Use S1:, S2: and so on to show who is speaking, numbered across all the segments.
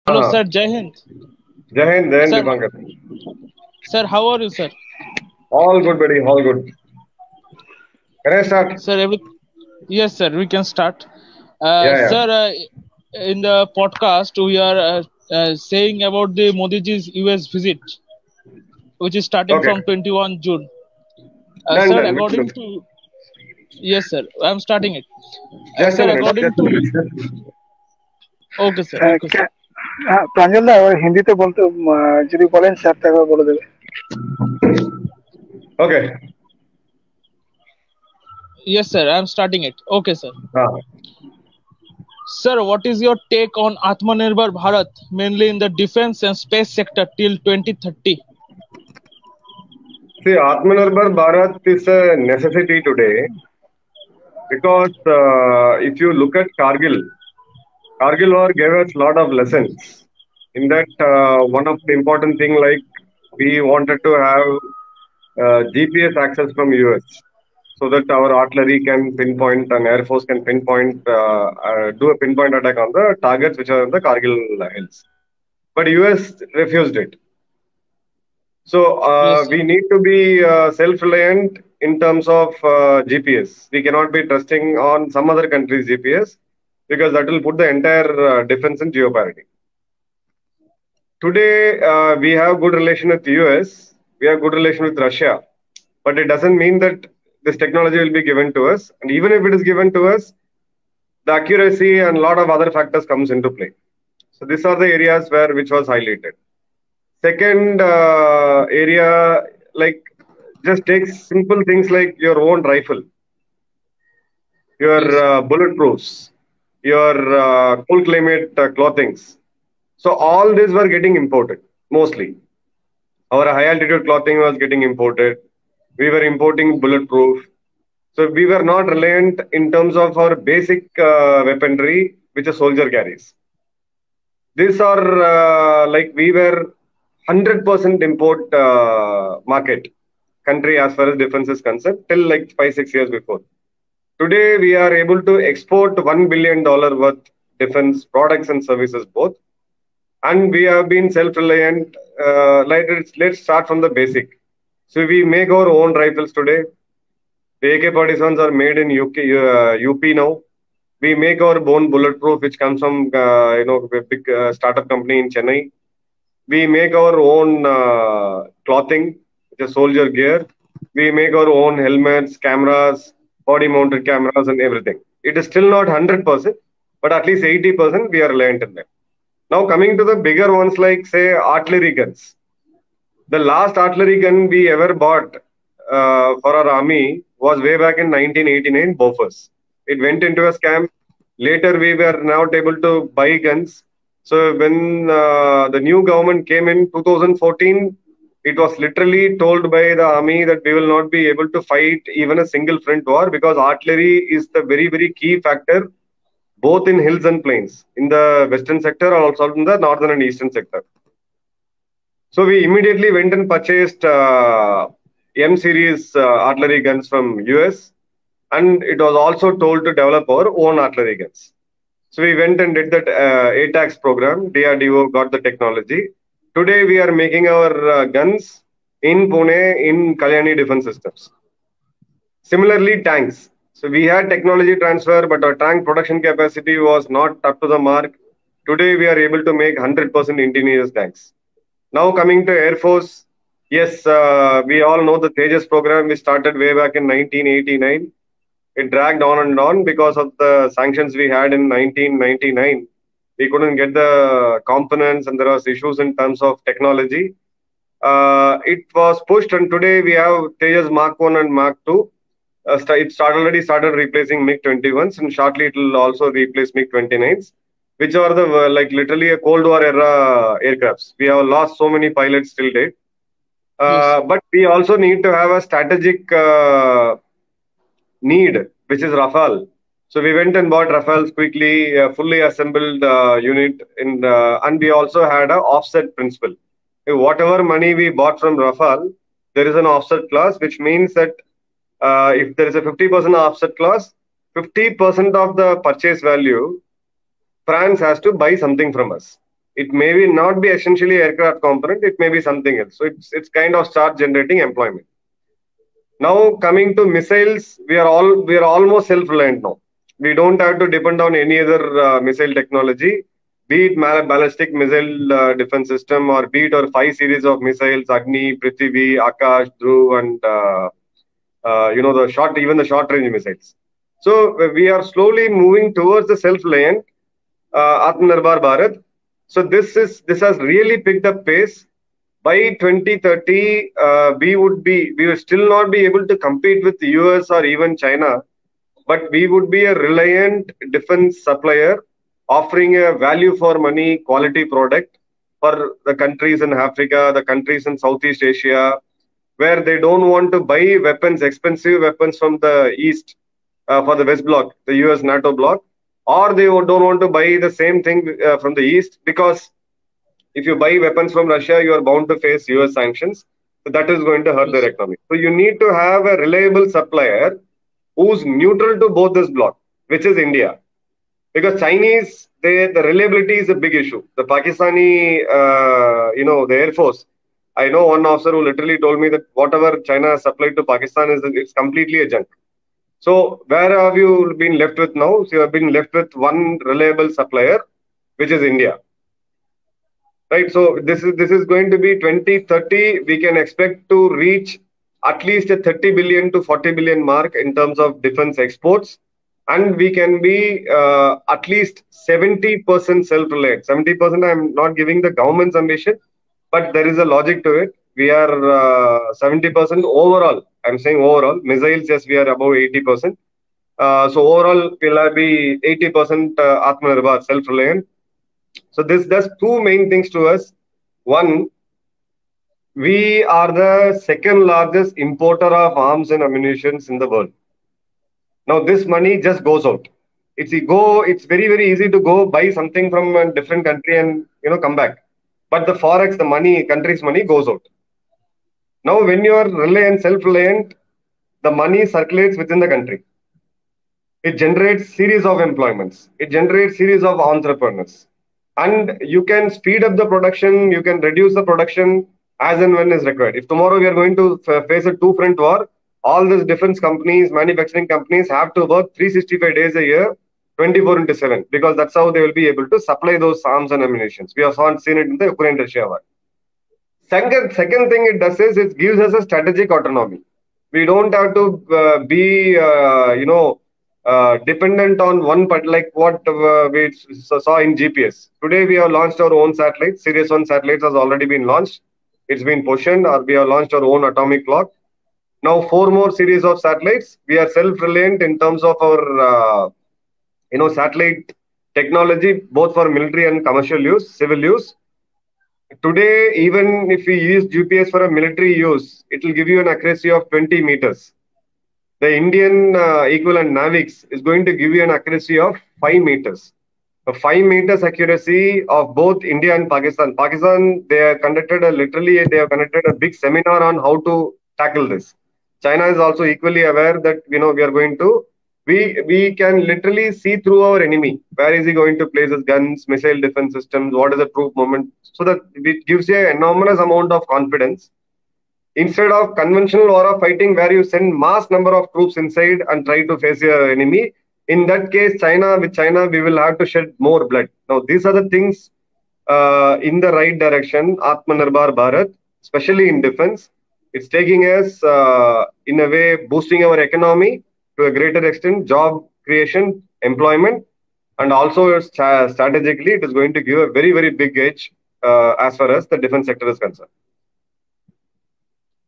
S1: Hello,
S2: Uh,
S1: sir. Jai Hind.
S2: Jai Hind,
S1: Sir,
S2: Dipankar.
S1: sir, how are you, sir?
S2: All good, buddy. All good. Can I start?
S1: Sir, yes, sir. We can start.
S2: Yeah, yeah.
S1: Sir, in the podcast, we are saying about the Modi ji's US visit, which is starting
S2: Okay.
S1: from 21 June.
S2: Done,
S1: Sir,
S2: done.
S1: according to yes, sir. I'm starting it.
S2: Just a
S1: Sir,
S2: minute.
S1: according
S2: Just a
S1: to
S2: minute.
S1: okay, sir. Okay, sir.
S3: প্রাঞ্জল দা ওই হিন্দিতে বলতে যদি বলেন sir তো একবার বলে দেবে।
S2: Okay.
S1: Yes, sir. I'm starting it. Okay, sir.
S2: Uh,
S1: Sir, what is your take on Atmanirbhar Bharat, mainly in the defense and space sector till 2030?
S2: See, Atmanirbhar Bharat is a necessity today because if you look at Kargil war gave us a lot of lessons. In that, one of the important thing, like we wanted to have GPS access from US, so that our artillery can pinpoint and air force can pinpoint, do a pinpoint attack on the targets which are in the Kargil hills. But US refused it. So
S1: Yes, sir.
S2: we need to be self-reliant in terms of GPS. We cannot be trusting on some other country's GPS because that will put the entire defense in jeopardy. Today we have good relation with US. We have good relation with Russia, but it doesn't mean that this technology will be given to us. And even if it is given to us, the accuracy and a lot of other factors comes into play. So these are the areas where which was highlighted. Second area, like just takes simple things like your own rifle, your
S1: Yes, sir.
S2: bulletproofs, your cold climate clothings. So all these were getting imported mostly. Our high altitude clothing was getting imported. We were importing bulletproof. So we were not reliant in terms of our basic weaponry which a soldier carries. These are like we were 100% import market country as far as defense is concerned till like 5 6 years before. Today we are able to export $1 billion worth defense products and services both, and we have been self-reliant. Let's start from the basic. So we make our own rifles today. The AK-47s are made in UP now. We make our own bulletproof, which comes from a big startup company in Chennai. We make our own clothing, which is soldier gear. We make our own helmets, cameras, body-mounted cameras, and everything. It is still not 100%, but at least 80% we are reliant on them. Now coming to the bigger ones like say artillery guns. The last artillery gun we ever bought for our army was way back in 1989 Bofors. It went into a scam. Later we were not able to buy guns. So when the new government came in 2014, it was literally told by the army that we will not be able to fight even a single front war because artillery is the very, very key factor both in hills and plains, in the western sector and also in the northern and eastern sector. So we immediately went and purchased M series artillery guns from US, and it was also told to develop our own artillery guns. So we went and did that ATAX program. DRDO got the technology. Today we are making our guns in Pune in Kalyani Defense Systems. Similarly, tanks. So we had technology transfer, but our tank production capacity was not up to the mark. Today we are able to make 100% indigenous tanks. Now coming to Air Force, yes, we all know the Tejas program we started way back in 1989. It dragged on and on because of the sanctions we had in 1999. We couldn't get the components and there was issues in terms of technology. It was pushed and today we have Tejas Mark 1 and Mark 2. Already started replacing MiG-21s and shortly it will also replace MiG-29s, which are the like literally a Cold War era aircrafts. We have lost so many pilots till date.
S1: Yes, sir.
S2: But we also need to have a strategic need, which is Rafale. So we went and bought Rafales quickly, fully assembled unit, and we also had a offset principle. Whatever money we bought from Rafale, there is an offset clause, which means that if there is a 50% offset clause, 50% of the purchase value, France has to buy something from us. It may be not be essentially aircraft component. It may be something else. So it's kind of start generating employment. Now coming to missiles, we are almost self-reliant now. We don't have to depend on any other missile technology, be it ballistic missile defense system, or be it our five series of missiles: Agni, Prithvi, Akash, Dhruv, and even the short range missiles. So we are slowly moving towards the self-reliant Atmanirbhar Bharat. So this has really picked up pace. By 2030, we will still not be able to compete with the US or even China, but we would be a reliant defense supplier offering a value for money quality product for the countries in Africa, the countries in Southeast Asia, where they don't want to buy weapons, expensive weapons from the East for the West Bloc, the US NATO bloc, or they don't want to buy the same thing from the East, because if you buy weapons from Russia, you are bound to face US sanctions. So that is going to hurt their
S1: Yes.
S2: economy. So you need to have a reliable supplier who's neutral to both this bloc, which is India. Because Chinese, the reliability is a big issue. The Pakistani, the Air Force. I know one officer who literally told me that whatever China has supplied to Pakistan it's completely a junk. So where have you been left with now? So you have been left with one reliable supplier, which is India, right? So this is going to be 2030. We can expect to reach at least a 30 billion to 40 billion mark in terms of defense exports, and we can be at least 70% self-reliant. 70%, I'm not giving the government's ambition, but there is a logic to it. We are 70% overall. I'm saying overall missiles, yes, we are above 80%. So overall we'll be 80% Atmanirbhar, self-reliant. So this does two main things to us. One, we are the second largest importer of arms and ammunition in the world. Now this money just goes out. It's very, very easy to go buy something from a different country and come back. But the forex, the money, country's money goes out. Now when you are reliant, self-reliant, the money circulates within the country. It generates series of employments. It generates series of entrepreneurs. And you can speed up the production, you can reduce the production as and when is required. If tomorrow we are going to face a two-front war, all these defense companies, manufacturing companies have to work 365 days a year, 24 into 7, because that's how they will be able to supply those arms and ammunition. We have seen it in the Ukraine-Russia war. Second thing it does is it gives us a strategic autonomy. We don't have to be, dependent on one part, like what we saw in GPS. Today we have launched our own satellites. Series 1 satellites has already been launched. It's been positioned, or we have launched our own atomic clock. Now four more series of satellites. We are self-reliant in terms of our, satellite technology, both for military and commercial use, civil use. Today, even if we use GPS for a military use, it will give you an accuracy of 20 meters. The Indian equivalent NAVIX is going to give you an accuracy of 5 meters. A 5 meters accuracy of both India and Pakistan. Pakistan, they have conducted a big seminar on how to tackle this. China is also equally aware that we are going to we can literally see through our enemy. Where is he going to place his guns, missile defense systems? What is the troop movement? So that it gives you an enormous amount of confidence. Instead of conventional war of fighting, where you send mass number of troops inside and try to face your enemy, in that case, with China, we will have to shed more blood. Now, these are the things in the right direction. Atmanirbhar Bharat, especially in defense, it's taking us in a way boosting our economy to a greater extent, job creation, employment, and also strategically, it is going to give a very, very big edge as far as the defense sector is concerned.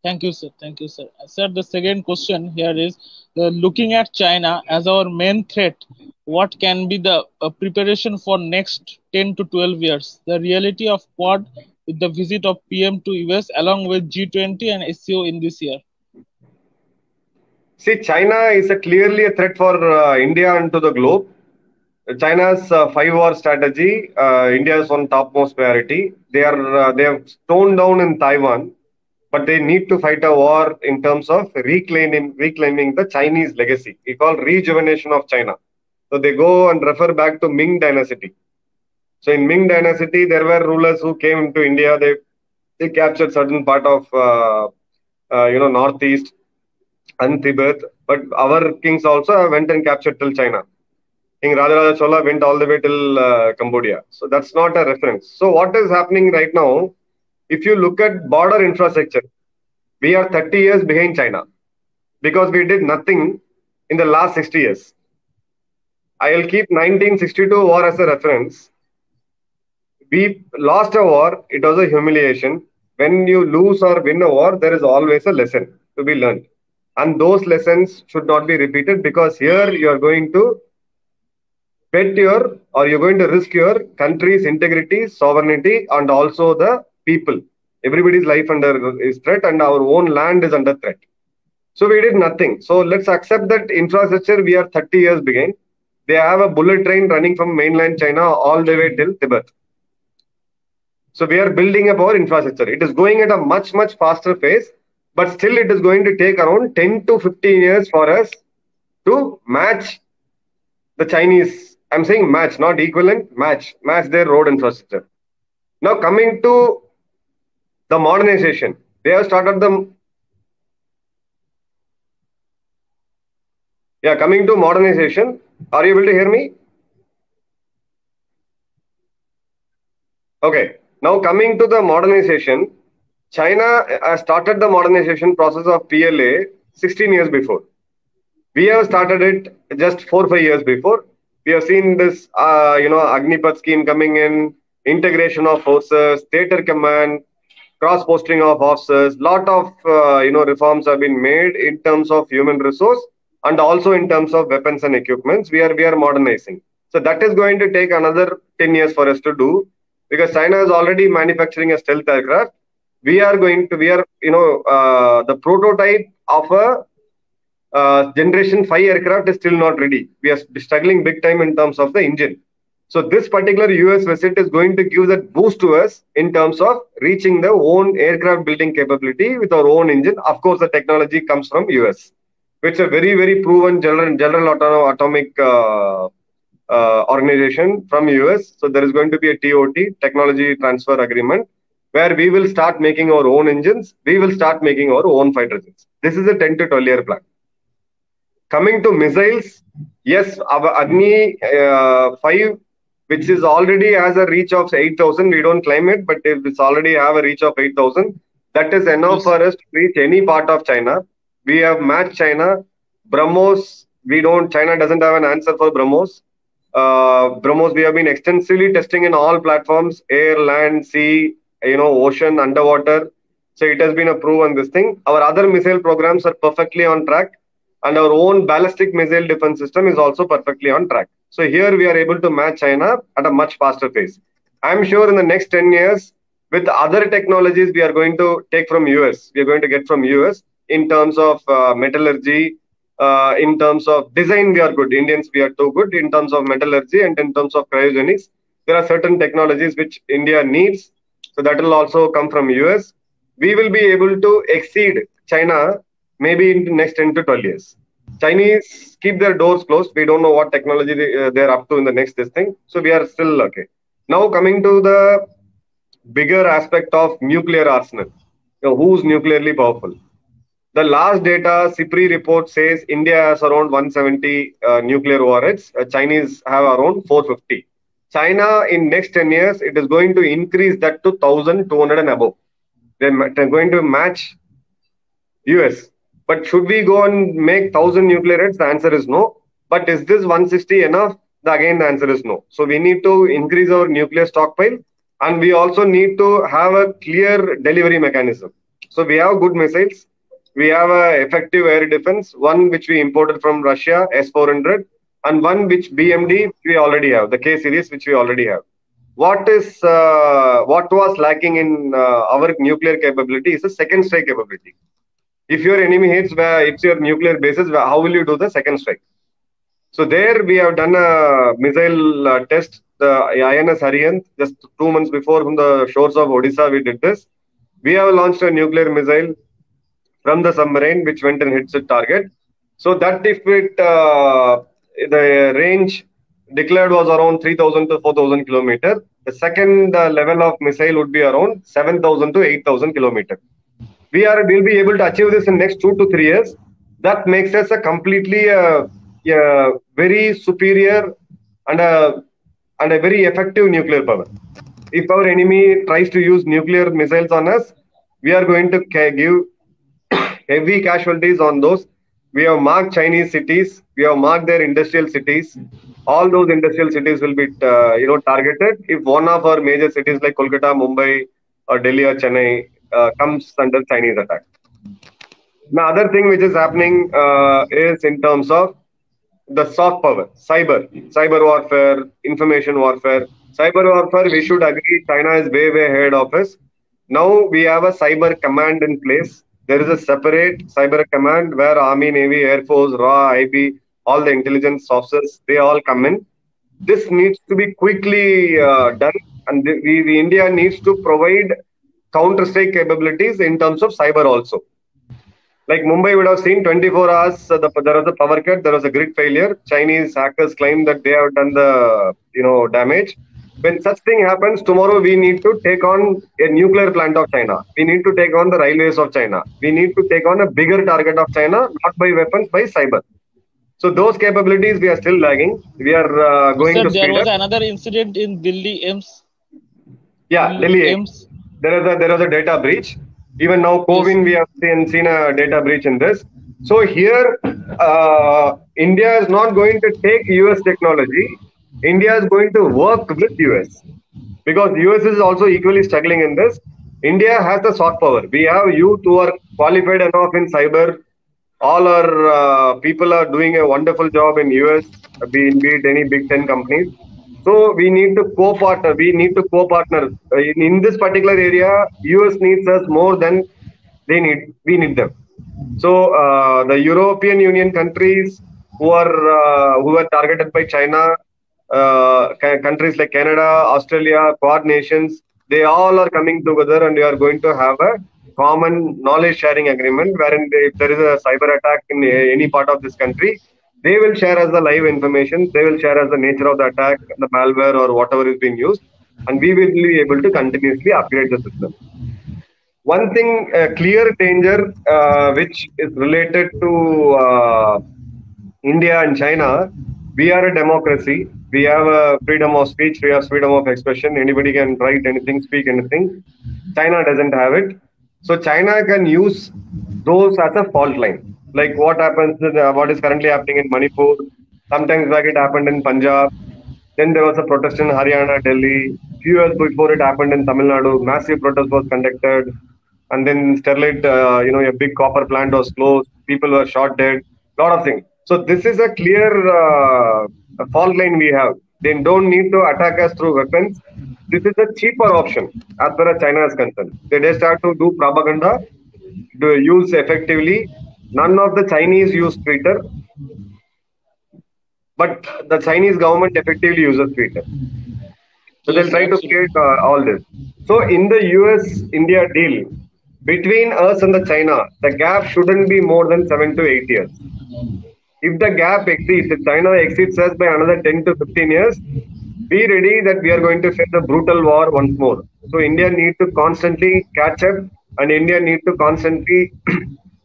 S1: Thank you, sir. Thank you, sir. Sir, the second question here is looking at China as our main threat, what can be the preparation for next 10 to 12 years? The reality of Quad with the visit of PM to US along with G20 and SCO in this year.
S2: See, China is clearly a threat for India and to the globe. China's five-war strategy, India's one topmost priority. They have toned down in Taiwan, but they need to fight a war in terms of reclaiming the Chinese legacy. We call rejuvenation of China. So they go and refer back to Ming Dynasty. So in Ming dynasty, there were rulers who came into India. They captured certain part of northeast and Tibet. But our kings also went and captured till China. King Rajaraja Chola went all the way till Cambodia. So that's not a reference. So what is happening right now? If you look at border infrastructure, we are 30 years behind China because we did nothing in the last 60 years. I will keep 1962 war as a reference. We lost a war, it was a humiliation. When you lose or win a war, there is always a lesson to be learned. And those lessons should not be repeated because here you are going to bet your or you're going to risk your country's integrity, sovereignty, and also the people. Everybody's life under is threat, and our own land is under threat. So we did nothing. So let's accept that infrastructure we are 30 years behind. They have a bullet train running from mainland China all the way till Tibet. So we are building up our infrastructure. It is going at a much, much faster pace, but still it is going to take around 10 to 15 years for us to match the Chinese. I'm saying match, not equivalent, match their road infrastructure. Now coming to the modernization, they have started coming to modernization. Are you able to hear me? Okay. Now coming to the modernization, China started the modernization process of PLA 16 years before. We have started it just 4-5 years before. We have seen this, Agnipath scheme coming in, integration of forces, theater command, cross posting of officers. Lot of reforms have been made in terms of human resource and also in terms of weapons and equipments. We are modernizing. So that is going to take another 10 years for us to do because China is already manufacturing a stealth aircraft. The prototype of a generation 5 aircraft is still not ready. We are struggling big time in terms of the engine. So this particular US visit is going to give that boost to us in terms of reaching the own aircraft building capability with our own engine. Of course, the technology comes from US, which is a very, very proven general atomic organization from US. So there is going to be a TOT, technology transfer agreement, where we will start making our own engines. We will start making our own fighter jets. This is a 10 to 12 year plan. Coming to missiles, yes, our Agni 5, which is already has a reach of 8,000. We don't claim it, but it's already have a reach of 8,000. That is enough for us to reach any part of China. We have matched China. BrahMos, China doesn't have an answer for BrahMos. BrahMos, we have been extensively testing in all platforms, air, land, sea, ocean, underwater. So it has been a proven this thing. Our other missile programs are perfectly on track. And our own ballistic missile defense system is also perfectly on track. So here we are able to match China at a much faster pace. I'm sure in the next 10 years, with other technologies we are going to take from US, we are going to get from US in terms of metallurgy, in terms of design, we are good. Indians, we are too good in terms of metallurgy and in terms of cryogenics. There are certain technologies which India needs. So that will also come from US. We will be able to exceed China maybe in the next 10 to 12 years. Chinese keep their doors closed. We don't know what technology they're up to in the next this thing. So we are still okay. Now coming to the bigger aspect of nuclear arsenal. Who's nuclearly powerful? The last data, CIPRI report says India has around 170 nuclear warheads. Chinese have around 450. China in next 10 years, it is going to increase that to 1,200 and above. They're going to match US. But should we go and make 1,000 nuclear heads? The answer is no. But is this 160 enough? Again, the answer is no. So we need to increase our nuclear stockpile, and we also need to have a clear delivery mechanism. So we have good missiles. We have a effective air defense, one which we imported from Russia, S-400, and one which BMD we already have, the K series which we already have. What was lacking in our nuclear capability is a second strike capability. If your enemy hits it's your nuclear bases, how will you do the second strike? So there we have done a missile test, the INS Arihant, just 2 months before from the shores of Odisha we did this. We have launched a nuclear missile from the submarine which went and hits the target. So that if the range declared was around 3,000 to 4,000 kilometers, The second level of missile would be around 7,000 to 8,000 kilometers. We'll be able to achieve this in next 2 to 3 years. That makes us a completely very superior and a very effective nuclear power. If our enemy tries to use nuclear missiles on us, we are going to give heavy casualties on those. We have marked Chinese cities. We have marked their industrial cities. All those industrial cities will be, targeted if one of our major cities like Kolkata, Mumbai, or Delhi or Chennai comes under Chinese attack. The other thing which is happening is in terms of the soft power, cyber warfare, information warfare. Cyber warfare, we should agree, China is way, way ahead of us. Now we have a cyber command in place. There is a separate cyber command where Army, Navy, Air Force, RAW, IB, all the intelligence officers, they all come in. This needs to be quickly done, and India needs to provide counter-strike capabilities in terms of cyber also. Like Mumbai would have seen 24 hours, there was a power cut, there was a grid failure. Chinese hackers claim that they have done the damage. When such thing happens, tomorrow we need to take on a nuclear plant of China. We need to take on the railways of China. We need to take on a bigger target of China, not by weapons, by cyber. So those capabilities we are still lagging. We are going
S1: Sir,
S2: to
S1: there
S2: speed
S1: was
S2: up.
S1: another incident in Delhi AIMS.
S2: Yeah, Delhi
S1: AIMS.
S2: There was a data breach. Even now, COVID, we have seen a data breach in this. So here, India is not going to take US technology. India is going to work with US because US is also equally struggling in this. India has the soft power. We have youth who are qualified enough in cyber. All our people are doing a wonderful job in US, be it any Big Ten companies. So we need to co-partner. In this particular area. US needs us more than we need them. So the European Union countries who are targeted by China, countries like Canada, Australia, Quad nations, they all are coming together and we are going to have a common knowledge sharing agreement wherein if there is a cyber attack in any part of this country, they will share us the live information, they will share us the nature of the attack, the malware or whatever is being used, and we will be able to continuously upgrade the system. One thing, clear danger, which is related to India and China, we are a democracy. We have a freedom of speech. We have freedom of expression. Anybody can write anything, speak anything. China doesn't have it. So China can use those as a fault line. Like what happens, what is currently happening in Manipur. Sometimes like it happened in Punjab. Then there was a protest in Haryana, Delhi. Few years before it happened in Tamil Nadu. Massive protest was conducted. And then Sterlite, a big copper plant was closed. People were shot dead. Lot of things. So this is a clear fault line we have. They don't need to attack us through weapons. This is a cheaper option as far as China is concerned. They just have to do propaganda, to use effectively. None of the Chinese use Twitter, but the Chinese government effectively uses Twitter. So they'll try to create all this. So in the US-India deal, between us and the China, the gap shouldn't be more than 7 to 8 years. If the gap exceeds, if China exceeds us by another 10 to 15 years, be ready that we are going to face a brutal war once more. So India needs to constantly catch up and India needs to constantly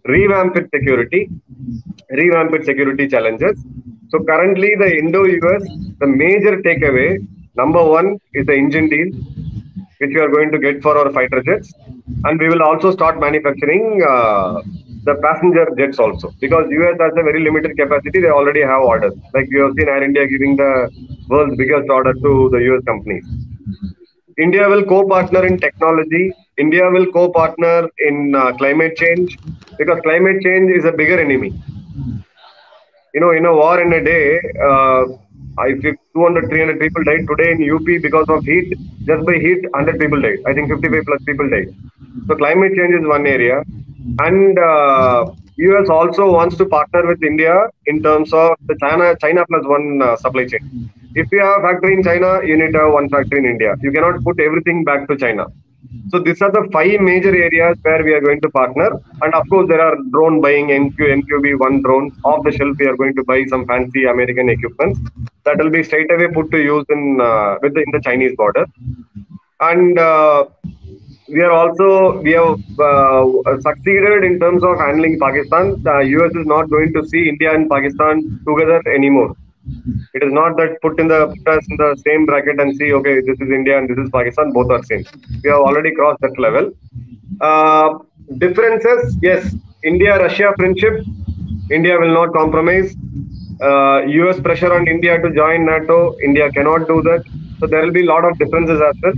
S2: revamp its security challenges. So currently the Indo-US, the major takeaway, number one is the engine deal, which we are going to get for our fighter jets. And we will also start manufacturing the passenger jets also. Because US has a very limited capacity, they already have orders. Like you have seen Air India giving the world's biggest order to the US companies. India will co-partner in technology. India will co-partner in climate change. Because climate change is a bigger enemy. In a war in a day, if 200, 300 people died today in UP because of heat, just by heat, 100 people died. I think 55 plus people died. So climate change is one area. And US also wants to partner with India in terms of the China plus one supply chain. If you have a factory in China, you need to have one factory in India. You cannot put everything back to China. So these are the 5 major areas where we are going to partner. And of course, there are drone buying, NQB, one drone. Off the shelf, we are going to buy some fancy American equipment. that will be straight away put to use in the Chinese border. And we have succeeded in terms of handling Pakistan. The US is not going to see India and Pakistan together anymore. It is not that put us in the same bracket and see, okay, this is India and this is Pakistan, both are same. We have already crossed that level. Uh, Differences, yes. India-Russia friendship, India will not compromise. US pressure on India to join NATO, India cannot do that. So there will be a lot of differences as well.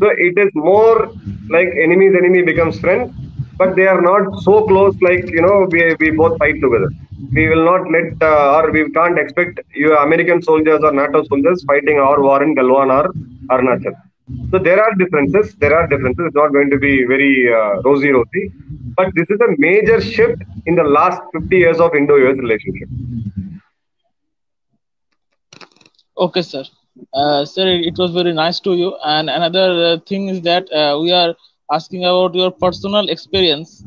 S2: So it is more like enemy's enemy becomes friend, but they are not so close like, we both fight together. We will not or we can't expect you American soldiers or NATO soldiers fighting our war in Galwan or Arunachal. So there are differences. There are differences. It's not going to be very rosy. But this is a major shift in the last 50 years of Indo-US relationship.
S1: Okay, sir. Sir, it was very nice to you. And another thing is that we are asking about your personal experience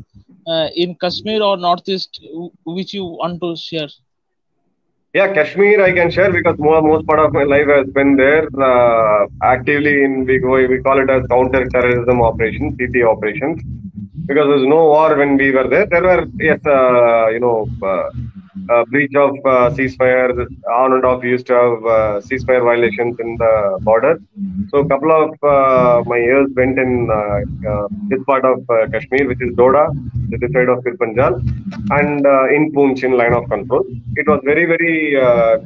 S1: in Kashmir or Northeast, which you want to share.
S2: Yeah, Kashmir I can share because most part of my life has been there. Actively we call it as counter terrorism operations, CT operations. Because there's no war when we were there. There were yes, breach of ceasefire. On and off, we used to have ceasefire violations in the border. So a couple of my years went in this part of Kashmir, which is Doda, this side of Pranjal, and in Poonch in line of control. It was very, very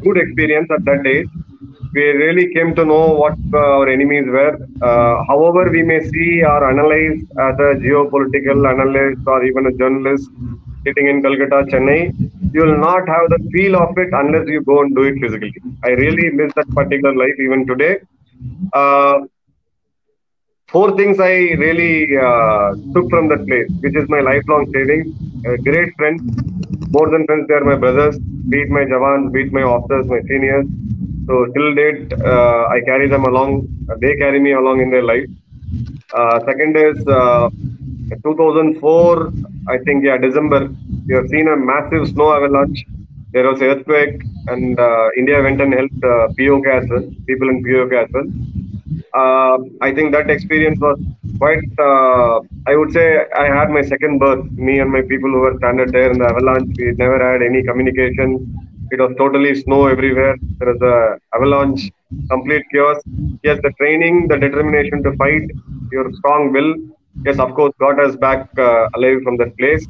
S2: good experience at that age. We really came to know what our enemies were. However, we may see or analyze as a geopolitical analyst or even a journalist sitting in Calcutta, Chennai, you will not have the feel of it unless you go and do it physically. I really miss that particular life even today. Uh, Four things I really took from that place, which is my lifelong savings. Great friends, more than friends, they are my brothers, be it my Jawans, be it my officers, my seniors. So till date, I carry them along. They carry me along in their life. Second is 2004, I think, yeah, December. We have seen a massive snow avalanche. There was earthquake, and India went and helped POK as well, people in POK as well. I think that experience was quite. I would say I had my second birth. Me and my people who were stranded there in the avalanche. We never had any communication. It was totally snow everywhere. There was a avalanche, complete chaos. Yes, the training, the determination to fight, your strong will. Yes, of course, got us back alive from that place.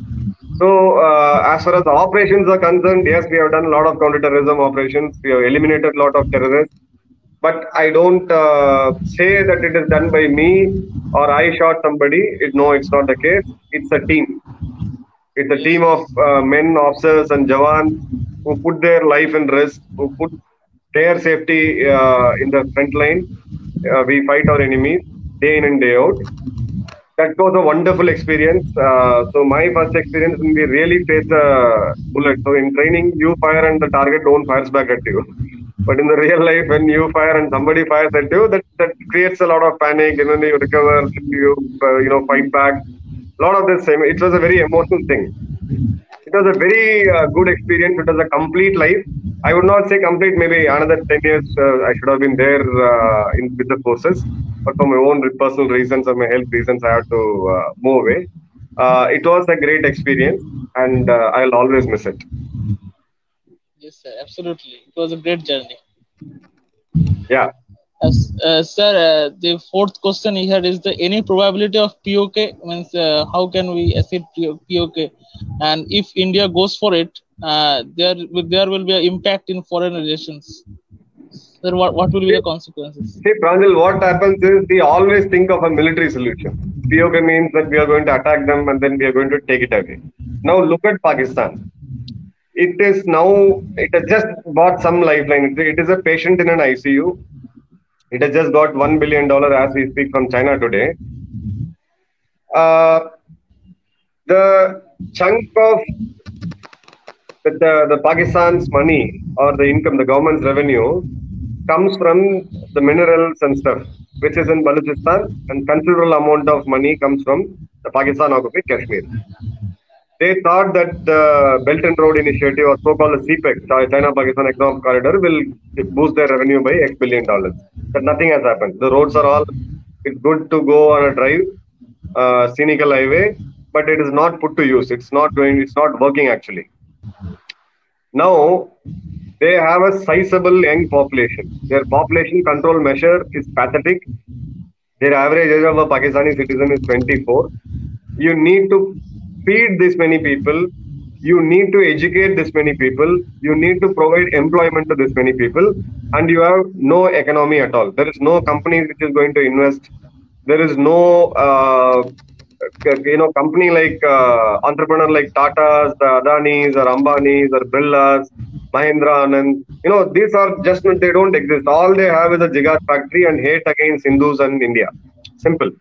S2: So, as far as the operations are concerned, yes, we have done a lot of counterterrorism operations. We have eliminated a lot of terrorists. But I don't say that it is done by me or I shot somebody. No, it's not the case. It's a team. It's a team of men, officers, and jawans who put their life in risk, who put their safety in the front line. We fight our enemies day in and day out. That was a wonderful experience. So my first experience when we really face a bullet. So in training, you fire and the target don't fires back at you. But in the real life, when you fire and somebody fires at you, that creates a lot of panic. And then you recover, fight back. A lot of this. It was a very emotional thing. It was a very good experience. It was a complete life. I would not say complete. Maybe another 10 years, I should have been there with the forces. But for my own personal reasons or my health reasons, I had to move away. It was a great experience, and I'll always miss it.
S1: Yes, sir, absolutely. It was a great journey.
S2: Yeah.
S1: Sir, the fourth question here is the any probability of POK means how can we accept POK, and if India goes for it, there will be an impact in foreign relations. Sir, what will be the consequences?
S2: See, Pranjal, what happens is we always think of a military solution. POK means that we are going to attack them and then we are going to take it away. Now look at Pakistan. It has just bought some lifeline. It is a patient in an ICU. It has just got $1 billion as we speak from China today. The chunk of the Pakistan's money or the income, the government's revenue, comes from the minerals and stuff, which is in Balochistan, and considerable amount of money comes from the Pakistan occupied Kashmir. They thought that the Belt and Road Initiative, or so-called the CPEC, China-Pakistan Economic Corridor, will boost their revenue by X billion dollars. But nothing has happened. The roads are all, it's good to go on a drive, scenical highway, but it is not put to use. It's not working actually. Now, they have a sizable young population. Their population control measure is pathetic. Their average age of a Pakistani citizen is 24. You need to feed this many people. You need to educate this many people. You need to provide employment to this many people. And you have no economy at all. There is no company which is going to invest. There is no company like entrepreneur like Tata's, the Adanis or Ambani's or Birla's, Mahindra, and these are just, they don't exist. All they have is a cigar factory and hate against Hindus and India. Simple.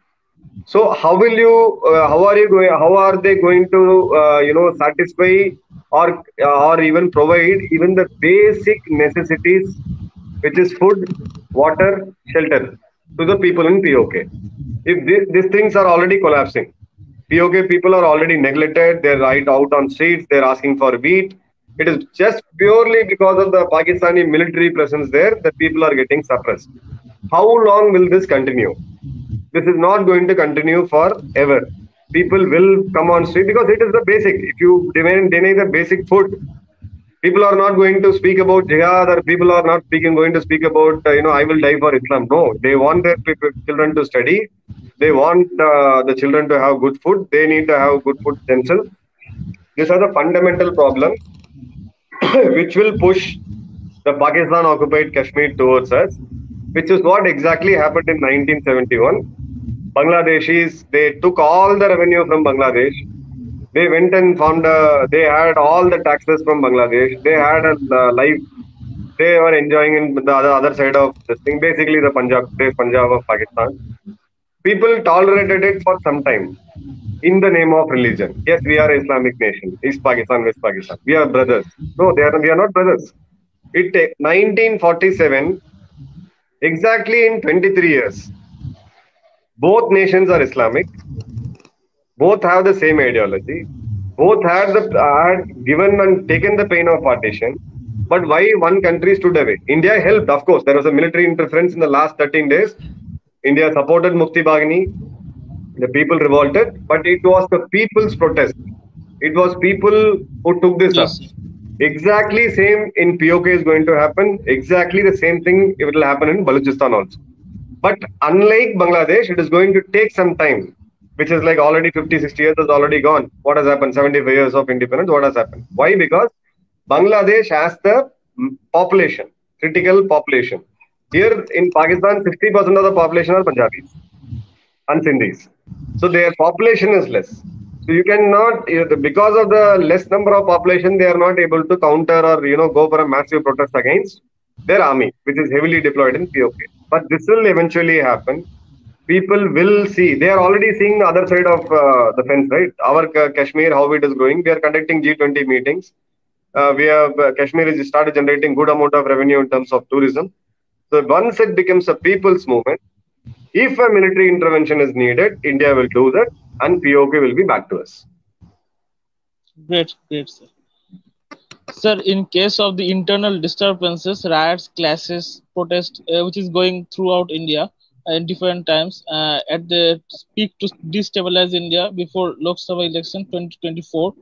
S2: So how are they going to satisfy or even provide even the basic necessities, which is food, water, shelter, to the people in POK? If these things are already collapsing, POK people are already neglected. They're right out on streets. They're asking for wheat. It is just purely because of the Pakistani military presence there that people are getting suppressed. How long will this continue? This is not going to continue forever. People will come on street because it is the basic. If you deny the basic food, people are not going to speak about jihad, or people are not going to speak about I will die for Islam. No, they want their children to study. They want the children to have good food. They need to have good food themselves. These are the fundamental problems which will push the Pakistan occupied Kashmir towards us, which is what exactly happened in 1971. Bangladeshis, they took all the revenue from Bangladesh. They went and they had all the taxes from Bangladesh. They had a life. They were enjoying in the other side of this thing, basically the Punjab of Pakistan. People tolerated it for some time in the name of religion. Yes, we are an Islamic nation. East Pakistan, West Pakistan. We are brothers. No, we are not brothers. 1947, exactly in 23 years, both nations are Islamic. Both have the same ideology. Both had given and taken the pain of partition. But why one country stood away? India helped, of course. There was a military interference in the last 13 days. India supported Mufti Baghni. The people revolted, but it was the people's protest. It was people who took this up. Exactly same in POK is going to happen. Exactly the same thing it will happen in Balochistan also. But unlike Bangladesh, it is going to take some time, which is like already 50, 60 years has already gone. What has happened? 75 years of independence. What has happened? Why? Because Bangladesh has the population, critical population. Here in Pakistan, 60% of the population are Punjabis and Sindhis. So their population is less. So you cannot, because of the less number of population, they are not able to counter or go for a massive protest against their army, which is heavily deployed in POK. But this will eventually happen. People will see. They are already seeing the other side of the fence, right? Our Kashmir, how it is growing. We are conducting G20 meetings. Kashmir has started generating good amount of revenue in terms of tourism. So once it becomes a people's movement, if a military intervention is needed, India will do that, and POK will be back to us.
S1: Great, sir. Sir, in case of the internal disturbances, riots, clashes, protests, which is going throughout India in different times, at the peak to destabilize India before Lok Sabha election 2024,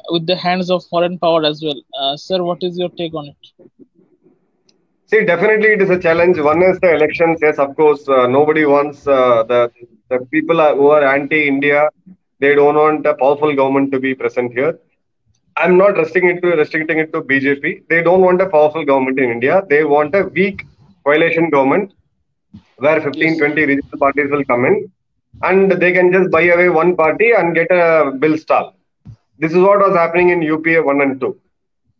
S1: with the hands of foreign power as well. Sir, what is your take on it?
S2: See, definitely it is a challenge. One is the elections. Yes, of course, nobody wants the people who are anti-India. They don't want a powerful government to be present here. I'm not restricting it to BJP. They don't want a powerful government in India. They want a weak coalition government where 15, 20 regional parties will come in and they can just buy away one party and get a bill stall. This is what was happening in UPA 1 and 2.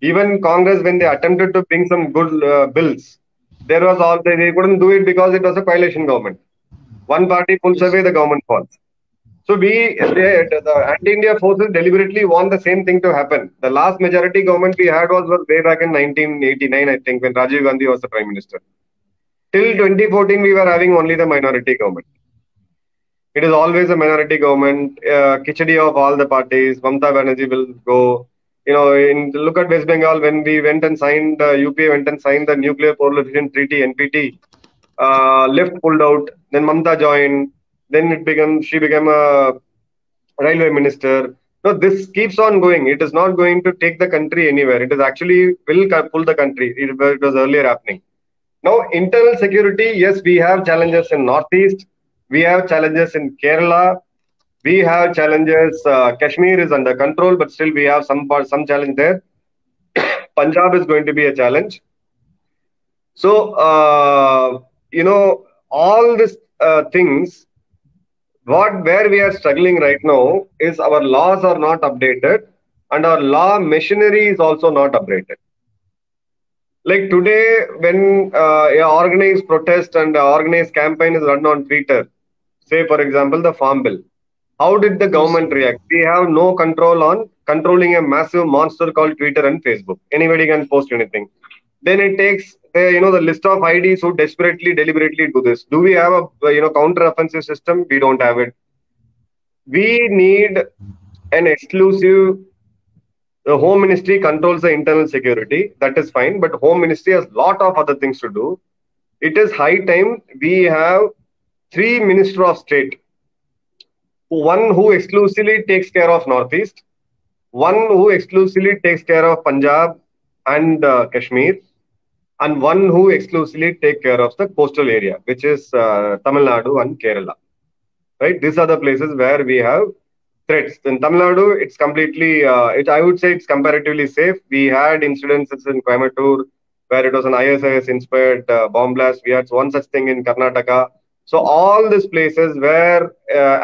S2: Even Congress, when they attempted to bring some good bills, they couldn't do it because it was a coalition government. One party pulls away, the government falls. So the anti-India forces deliberately want the same thing to happen. The last majority government we had was way back in 1989, I think, when Rajiv Gandhi was the Prime Minister. Till 2014, we were having only the minority government. It is always a minority government, khichdi of all the parties. Mamta Banerjee will go. Look at West Bengal when we went and signed, UPA went and signed the Nuclear Proliferation Treaty (NPT). Left pulled out. Then Mamta joined. Then she became a railway minister. No, this keeps on going. It is not going to take the country anywhere. It is actually will pull the country. It was earlier happening. Now, internal security, yes, we have challenges in Northeast. We have challenges in Kerala. We have challenges. Kashmir is under control, but still we have some challenge there. Punjab is going to be a challenge. So, all these things, where we are struggling right now is our laws are not updated and our law machinery is also not updated. Like today, when a organized protest and a organized campaign is run on Twitter, say for example the Farm Bill, how did the
S1: Yes,
S2: government
S1: sir.
S2: react? We have no control on controlling a massive monster called Twitter and Facebook. Anybody can post anything. Then it takes the list of IDs who desperately, deliberately do this. Do we have a counter offensive system? We don't have it. We need an exclusive. The Home Ministry controls the internal security. That is fine, but Home Ministry has lot of other things to do. It is high time we have three Minister of State. One who exclusively takes care of Northeast, one who exclusively takes care of Punjab and Kashmir, and one who exclusively take care of the coastal area, which is Tamil Nadu and Kerala. Right? These are the places where we have threats. In Tamil Nadu, it's completely, I would say it's comparatively safe. We had incidences in Coimbatore where it was an ISIS inspired bomb blast. We had one such thing in Karnataka. So all these places where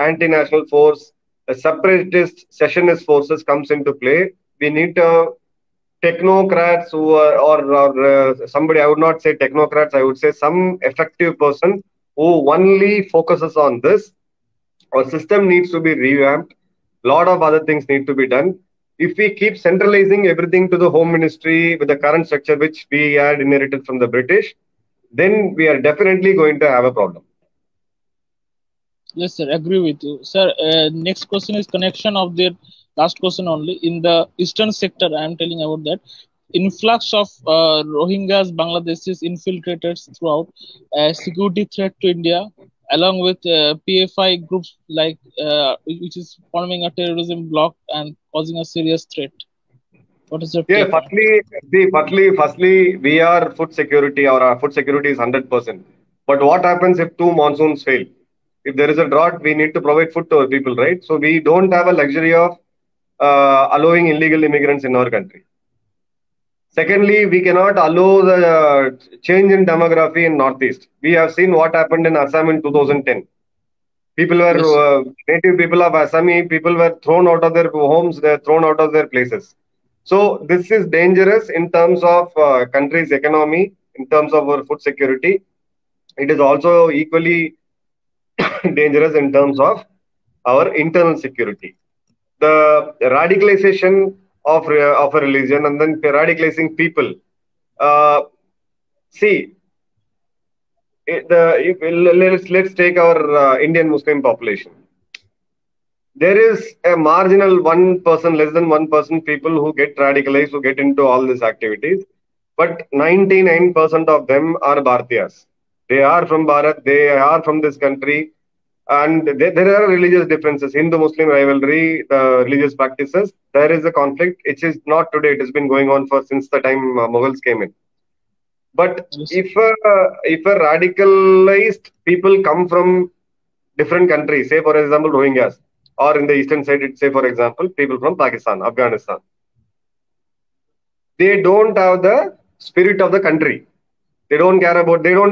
S2: anti-national force, separatist, secessionist forces comes into play, we need technocrats who are, or somebody, I would not say technocrats, I would say some effective person who only focuses on this. Our system needs to be revamped. Lot of other things need to be done. If we keep centralizing everything to the Home Ministry with the current structure which we had inherited from the British, then we are definitely going to have a problem.
S1: Yes, sir. Agree with you, sir. Next question is connection of their last question only. In the eastern sector, I am telling about that influx of Rohingyas, Bangladeshis infiltrators throughout, security threat to India, along with PFI groups like which is forming a terrorism bloc and causing a serious threat. What is your
S2: Yeah,
S1: take on?
S2: firstly, we are food security, or our food security is 100%. But what happens if two monsoons fail? If there is a drought, we need to provide food to our people, right? So we don't have a luxury of allowing illegal immigrants in our country. Secondly, we cannot allow the change in demography in Northeast. We have seen what happened in Assam in 2010. People were
S1: Yes, sir.
S2: native people of Assami. People were thrown out of their homes. They were thrown out of their places. So this is dangerous in terms of country's economy, in terms of our food security. It is also equally dangerous in terms of our internal security. The radicalization of a religion and then radicalizing people. Uh, See, let's take our Indian Muslim population. There is a marginal 1%, less than 1% people who get radicalized, who get into all these activities. But 99% of them are Bharatiyas. They are from Bharat, they are from this country, and there are religious differences. Hindu-Muslim rivalry, the religious practices, there is a conflict. It is not today, it has been going on for since the time Mughals came in. But
S1: Yes,
S2: if a radicalized people come from different countries, say for example Rohingyas, or in the eastern side, say for example people from Pakistan, Afghanistan, they don't have the spirit of the country. They don't care about. They are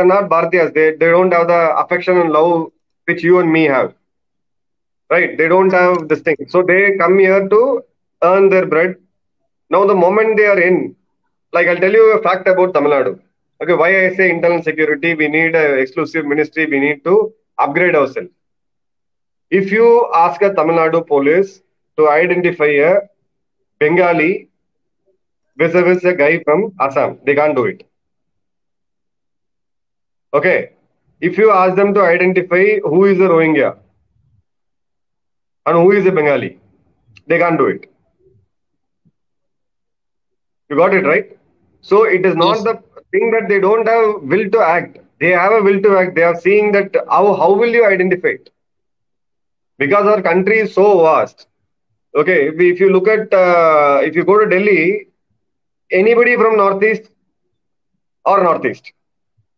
S2: not Bharatiyas. They don't have the affection and love which you and me have. Right? They don't have this thing. So they come here to earn their bread. Now the moment they are in, like I'll tell you a fact about Tamil Nadu. Okay, why I say internal security, we need an exclusive ministry, we need to upgrade ourselves. If you ask a Tamil Nadu police to identify a Bengali vis-a-vis a guy from Assam, they can't do it. Okay. If you ask them to identify who is a Rohingya and who is a Bengali, they can't do it. You got it right. So it is not
S1: Yes,
S2: the thing that they don't have will to act. They have a will to act. They are seeing that how will you identify it? Because our country is so vast. Okay, if you look at if you go to Delhi, anybody from northeast or northeast,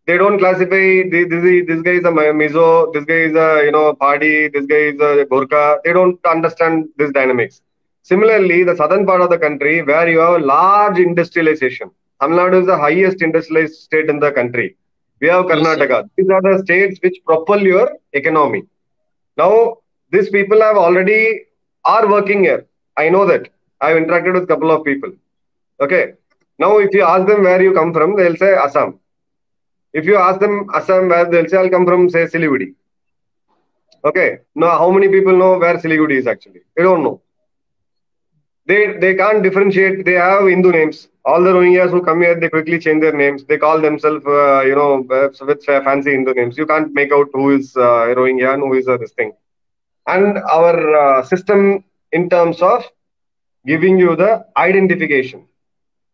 S2: they don't classify this guy is a Mizo, this guy is a Padi, this guy is a Gorkha. They don't understand this dynamics. Similarly, the southern part of the country where you have large industrialization. Tamil Nadu is the highest industrialized state in the country. We have
S1: yes, sir.
S2: Karnataka. These are the states which propel your economy. Now, these people have already are working here. I know that. I've interacted with a couple of people. Okay. Now, if you ask them where you come from, they'll say Assam. If you ask them Assam where, they'll say I'll come from, say, Siliguri. Okay. Now, how many people know where Siliguri is actually? They don't know. They can't differentiate. They have Hindu names. All the Rohingyas who come here, they quickly change their names. They call themselves, with fancy Hindu names. You can't make out who is Rohingya and who is this thing. And our system in terms of giving you the identification.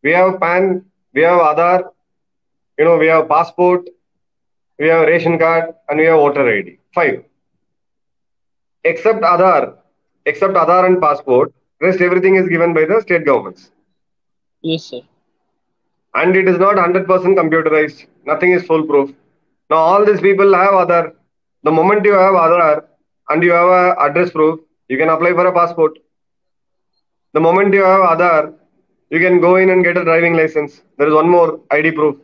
S2: We have PAN, we have Aadhaar, we have passport, we have ration card, and we have voter ID. 5. Except Aadhaar and passport, rest everything is given by the state governments.
S1: Yes, sir.
S2: And it is not 100% computerized. Nothing is foolproof. Now all these people have Aadhaar. The moment you have Aadhaar and you have a address proof, you can apply for a passport. The moment you have Aadhaar, you can go in and get a driving license. There is one more ID proof.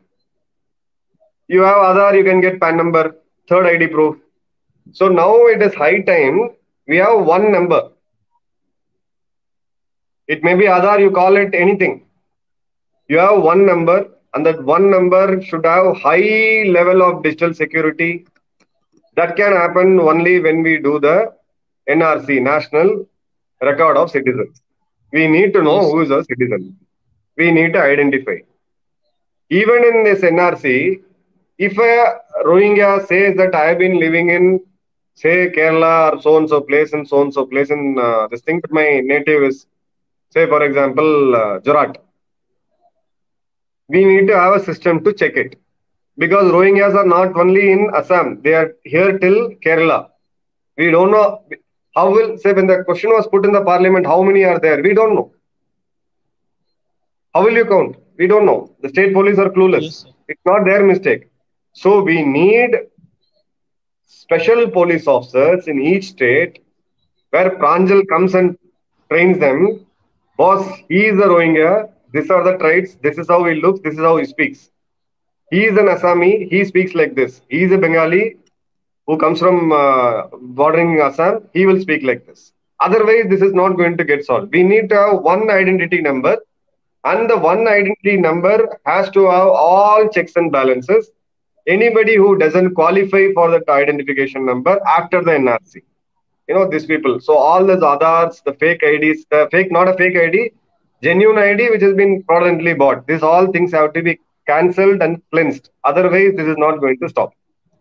S2: You have Aadhaar, you can get PAN number, third ID proof. So now it is high time we have one number. It may be Aadhaar, you call it anything. You have one number, and that one number should have high level of digital security. That can happen only when we do the NRC, National Record of Citizens. We need to know
S1: Yes,
S2: who is a citizen. We need to identify. Even in this NRC, if a Rohingya says that I have been living in, say, Kerala or so and so place and so and so place in this thing, but my native is, say, for example, Jorat, we need to have a system to check it. Because Rohingyas are not only in Assam, they are here till Kerala. We don't know how will, say, when the question was put in the parliament, how many are there? We don't know. How will you count? We don't know. The state police are clueless.
S1: yes, sir.
S2: It's not their mistake. So we need special police officers in each state where Pranjal comes and trains them. Boss, he is a Rohingya. These are the traits. This is how he looks. This is how he speaks. He is an Assami. He speaks like this. He is a Bengali who comes from bordering Assam. He will speak like this. Otherwise, this is not going to get solved. We need to have one identity number, and the one identity number has to have all checks and balances. Anybody who doesn't qualify for that identification number after the NRC, these people. So all these Aadhaars, the fake IDs, the fake, not a fake ID, genuine ID which has been fraudulently bought. These all things have to be cancelled and cleansed. Otherwise, this is not going to stop.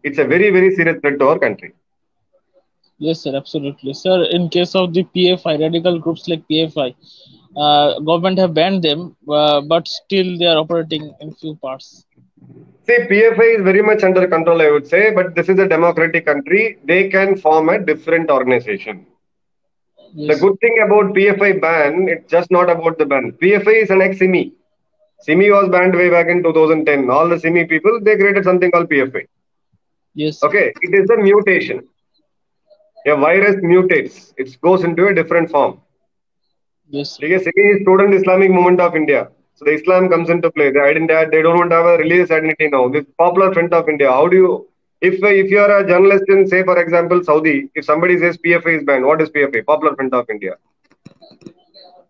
S2: It's a very, very serious threat to our country.
S1: Yes, sir. Absolutely, sir. In case of the PFI, radical groups like PFI, government have banned them, but still they are operating in few parts.
S2: See, PFI is very much under control, I would say, but this is a democratic country. They can form a different organization. The
S1: Yes,
S2: good thing about PFI ban, it's just not about the ban. PFI is an ex-SIMI. SIMI was banned way back in 2010. All the SIMI people, they created something called PFI.
S1: yes, sir.
S2: Okay, it is a mutation. A virus mutates. It goes into a different form.
S1: Yes, sir.
S2: Okay, SIMI is Student Islamic Movement of India. So the Islam comes into play. They don't want to have a religious identity now. This Popular Front of India. How do you, if you are a journalist in, say, for example, Saudi, if somebody says PFI is banned, what is PFI? Popular Front of India.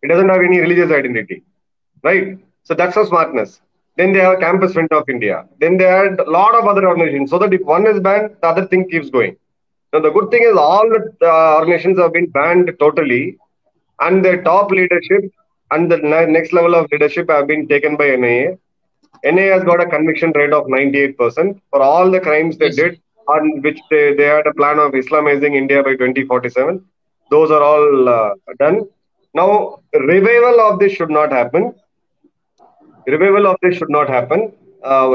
S2: It doesn't have any religious identity, right? So that's a smartness. Then they have Campus Front of India. Then they had a lot of other organizations. So that if one is banned, the other thing keeps going. Now the good thing is all the organizations have been banned totally, and the top leadership and the next level of leadership have been taken by NIA. NIA has got a conviction rate of 98% for all the crimes they
S1: Yes, sir.
S2: did. on which they had a plan of Islamizing India by 2047. Those are all done. Now, revival of this should not happen. Revival of this should not happen.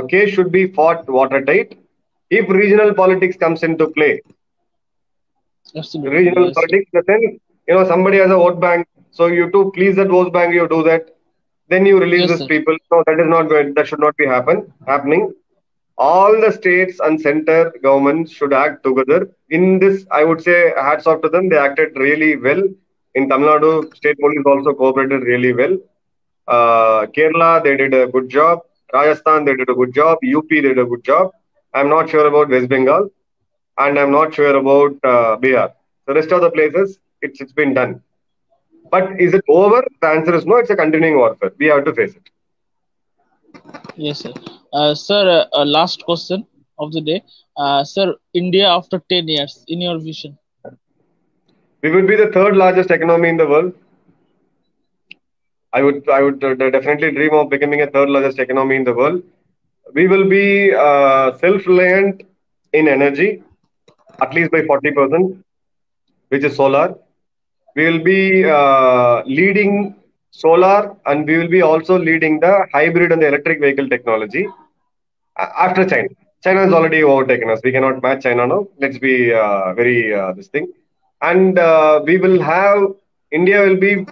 S2: Case should be fought watertight. If regional politics comes into play,
S1: Absolutely.
S2: regional
S1: Yes, sir.
S2: politics, in the sense, somebody has a vote bank, so you to please that vote bank, you do that. Then you release
S1: Yes,
S2: these
S1: sir.
S2: people. No, that is not going. That should not be happening. All the states and center governments should act together. In this, I would say hats off to them. They acted really well. In Tamil Nadu, state police also cooperated really well. Kerala, they did a good job. Rajasthan, they did a good job. UP, they did a good job. I'm not sure about West Bengal, and I'm not sure about Bihar. The rest of the places, it's been done. But is it over? The answer is no. It's a continuing warfare. We have to face it.
S1: Yes, sir. Sir, last question of the day. Sir, India after 10 years, in your vision?
S2: We would be the third largest economy in the world. I would definitely dream of becoming a third largest economy in the world. We will be self-reliant in energy, at least by 40%, which is solar. We will be leading solar, and we will be also leading the hybrid and the electric vehicle technology after China. China has already overtaken us. We cannot match China now. Let's be very this thing. And we will have, India will be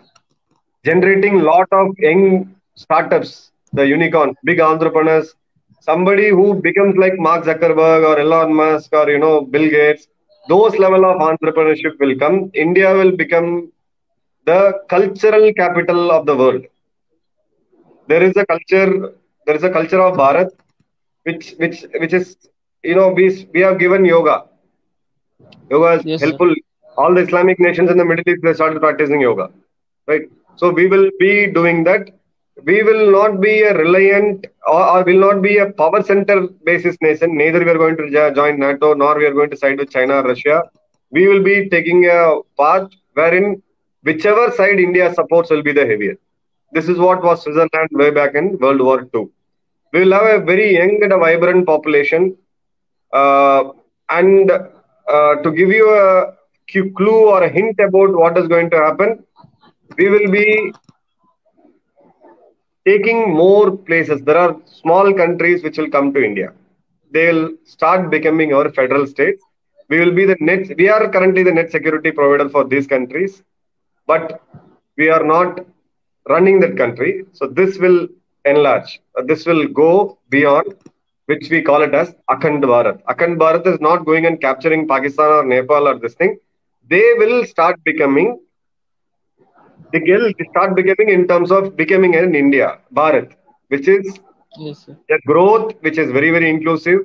S2: generating lot of young startups, the unicorns, big entrepreneurs, somebody who becomes like Mark Zuckerberg or Elon Musk or Bill Gates. Those level of entrepreneurship will come. India will become the cultural capital of the world. There is a culture. There is a culture of Bharat, which is we have given yoga. Yoga is
S1: Yes, sir.
S2: helpful. All the Islamic nations in the Middle East, they started practicing yoga, right? So we will be doing that. We will not be a reliant, or will not be a power center basis nation. Neither we are going to join NATO, nor we are going to side with China or Russia. We will be taking a path wherein whichever side India supports will be the heavier. This is what was Switzerland way back in World War II. We will have a very young and a vibrant population. And to give you a clue or a hint about what is going to happen, we will be taking more places. There are small countries which will come to India. They will start becoming our federal states. We will be the net. We are currently the net security provider for these countries, but we are not running that country. So this will enlarge. This will go beyond, which we call it as Akhand Bharat. Akhand Bharat is not going and capturing Pakistan or Nepal or this thing. They will start becoming, they will start becoming in terms of becoming an India, Bharat, which is
S1: Yes, sir.
S2: a growth which is very, very inclusive.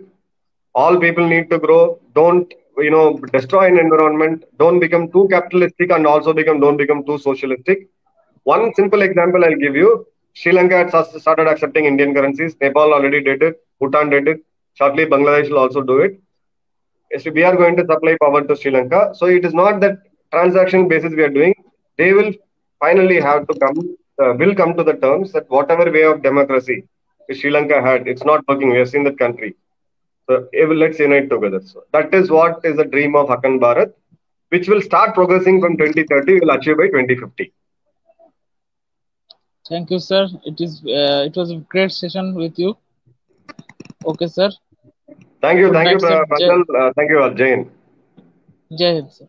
S2: All people need to grow. Don't destroy an environment. Don't become too capitalistic, and also don't become too socialistic. One simple example I'll give you. Sri Lanka had started accepting Indian currencies. Nepal already did it. Bhutan did it. Shortly, Bangladesh will also do it. Yes, we are going to supply power to Sri Lanka. So it is not that transaction basis we are doing. They will finally have to will come to the terms that whatever way of democracy Sri Lanka had, it's not working. We have seen that country. So let's unite together. So that is what is the dream of Akhand Bharat, which will start progressing from 2030. Will achieve by 2050.
S1: Thank you, sir. It was a great session with you. Okay, sir.
S2: Thank you,
S1: Good night, sir.
S2: Pranjal. Thank you, Jain.
S1: Jai Hind, sir.